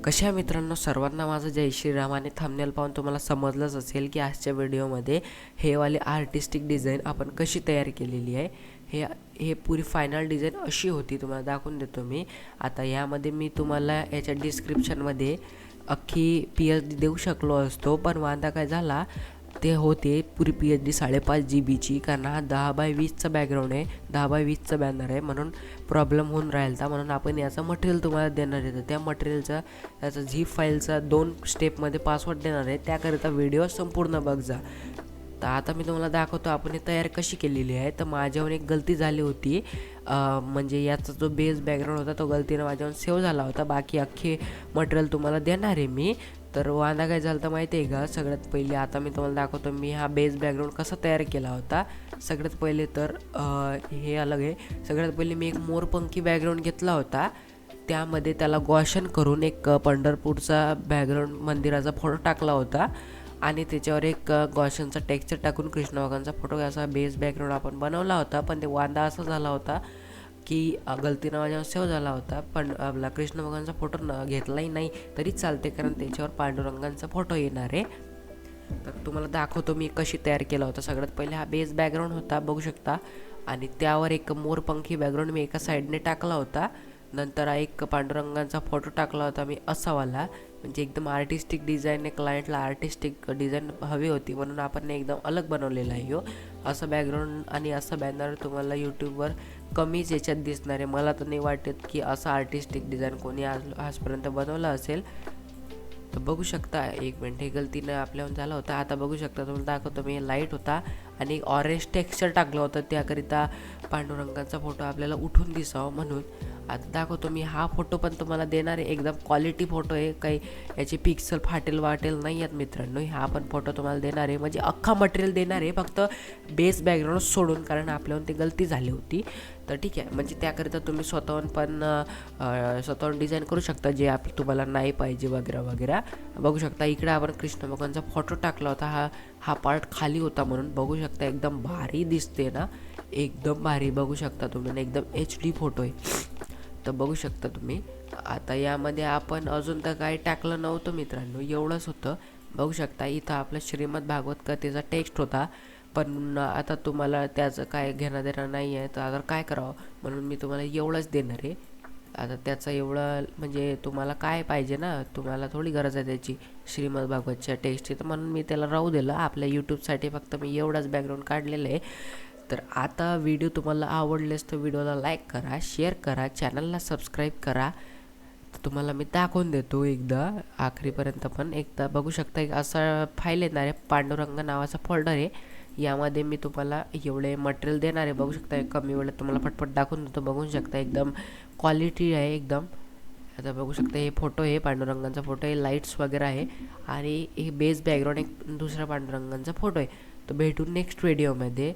कशा मित्रांनो, सर्वांना माझं जय श्रीराम. आणि थंबनेल पाहून तुम्हाला समजलंच असेल की आजच्या व्हिडिओमध्ये हे वाली आर्टिस्टिक डिझाईन आपण कशी तयार केलेली आहे. हे हे पुरी फायनल डिझाईन अशी होती, तुम्हाला दाखवून देतो मी. आता यामध्ये मी तुम्हाला याच्या डिस्क्रिप्शनमध्ये अख्खी PhD देऊ शकलो असतो, पण वांदा काय झाला, ते होते पुरी PhD 5.5 GB, कारण हा 10x20चा बॅकग्राऊंड आहे, 10x20चा बॅनर आहे, म्हणून प्रॉब्लेम होऊन राहिला. म्हणून आपण याचं मटेरियल तुम्हाला देणार आहे. त्या मटेरियलचा त्याचा झिप फाईलचा 2 स्टेपमध्ये पासवर्ड देणार आहे. त्याकरिता व्हिडिओ संपूर्ण बघ जा. तर आता मी तुम्हाला दाखवतो आपण हे तयार कशी केलेली आहे. तर माझ्यावर एक गलती झाली होती, म्हणजे याचा जो बेस बॅकग्राऊंड होता तो गलतीनं माझ्यावर सेव्ह झाला होता. बाकी अख्खे मटेरियल तुम्हाला देणार आहे मी. तर वांदा काय झालं तर माहिती आहे का, सगळ्यात पहिले आता मी तुम्हाला दाखवतो मी हा बेस बॅकग्राऊंड कसा तयार केला होता. सगळ्यात पहिले तर हे अलग आहे. सगळ्यात पहिले मी एक मोरपंखी बॅकग्राऊंड घेतला होता, त्यामध्ये त्याला गॉशन करून एक पंढरपूरचा बॅकग्राऊंड मंदिराचा फोटो टाकला होता आणि त्याच्यावर एक गॉशनचा टेक्स्चर टाकून कृष्ण भगवानचा फोटो असा बेस बॅकग्राऊंड आपण बनवला होता. पण ते वांदा असा झाला होता की गलतीनं माझ्यावर सेव्ह झाला होता, पण आपला कृष्ण भगवानचा फोटो घेतलाही नाही तरी चालते, कारण त्याच्यावर पांडुरंगांचा फोटो येणार आहे. तर तुम्हाला दाखवतो मी कशी तयार केला होता. सगळ्यात पहिले हा बेस बॅकग्राऊंड होता, बघू शकता, आणि त्यावर एक मोरपंखी बॅकग्राऊंड मी एका साईडने टाकला होता. नंतर एक पांडुरंगांचा फोटो टाकला होता मी असावाला, म्हणजे एकदम आर्टिस्टिक डिझाईन आहे. क्लायंटला आर्टिस्टिक डिझाईन हवी होती म्हणून आपण एकदम अलग बनवलेला आहे हो. असं बॅकग्राऊंड आणि असं बॅनर तुम्हाला यूट्यूबवर कमीच याच्यात दिसणार आहे. मला तर नाही वाटत की असं आर्टिस्टिक डिझाईन कोणी आजपर्यंत बनवलं असेल. तर बघू शकता, एक मिनिट, हे गलतीनं आपल्याहून झालं होतं. आता बघू शकता, तुम्हाला दाखवतो मी. लाईट होता आणि एक ऑरेंज टेक्स्चर टाकलं होतं, त्याकरिता पांडुरंगाचा फोटो आपल्याला उठून दिसावं म्हणून. आता दाखवतो मी. हा फोटो पण तुम्हाला देणार आहे, एकदम क्वालिटी फोटो आहे, काही याचे पिक्सल फाटेल वाटेल नाही आहेत मित्रांनो. हा पण फोटो तुम्हाला देणार आहे, म्हणजे अख्खा मटेरियल देणार आहे, फक्त बेस बॅकग्राऊंड सोडून, कारण आपल्याहून ती गलती झाली होती. तर ठीक आहे, म्हणजे त्याकरिता तुम्ही स्वतःहून पण स्वतःहून डिझाईन करू शकता जे तुम्हाला नाही पाहिजे वगैरे वगैरे. बघू शकता इकडे आपण कृष्ण भगवानचा फोटो टाकला होता. हा पार्ट खाली होता म्हणून बघू शकता, एकदम भारी दिसते ना, एकदम भारी. बघू शकता तुम्ही, एकदम HD फोटो आहे. तर बघू शकता तुम्ही. आता यामध्ये आपण अजून तर काही टाकलं नव्हतं मित्रांनो, एवढंच होतं. बघू शकता इथं आपलं श्रीमद भागवत कथेचा टेक्स्ट होता, पण आता तुम्हाला त्याचं काय घेणं देणं नाही आहे, तर आता काय करावं म्हणून मी तुम्हाला एवढंच देणार आहे. आता त्याचं एवढं म्हणजे तुम्हाला काय पाहिजे ना, तुम्हाला थोडी गरज आहे त्याची श्रीमद भागवतच्या टेक्स्टची, तर म्हणून मी त्याला राहू दिलं. आपल्या यूट्यूबसाठी फक्त मी एवढाच बॅकग्राऊंड काढलेलं आहे. तर आता व्हिडिओ तुम्हाला आवडलेस तर व्हिडिओला लाईक करा, शेअर करा, चॅनलला सबस्क्राईब करा. तर तुम्हाला मी दाखवून देतो एकदा आखरीपर्यंत. पण एकदा बघू शकता, एक असा फाईल येणार आहे, पांडुरंग नावाचा फोल्डर आहे. यामध्ये मी तुम्हाला एवढे मटेरियल देणार आहे. बघू शकता, कमी वेळात तुम्हाला पटपट दाखवून देतो. बघू शकता एकदम क्वालिटी आहे एकदम. आता बघू शकता हे फोटो आहे, पांडुरंगांचा फोटो आहे, लाईट्स वगैरे आहे, आणि हे बेस बॅकग्राऊंड एक दुसऱ्या पांडुरंगांचा फोटो आहे. तर भेटू नेक्स्ट व्हिडिओमध्ये.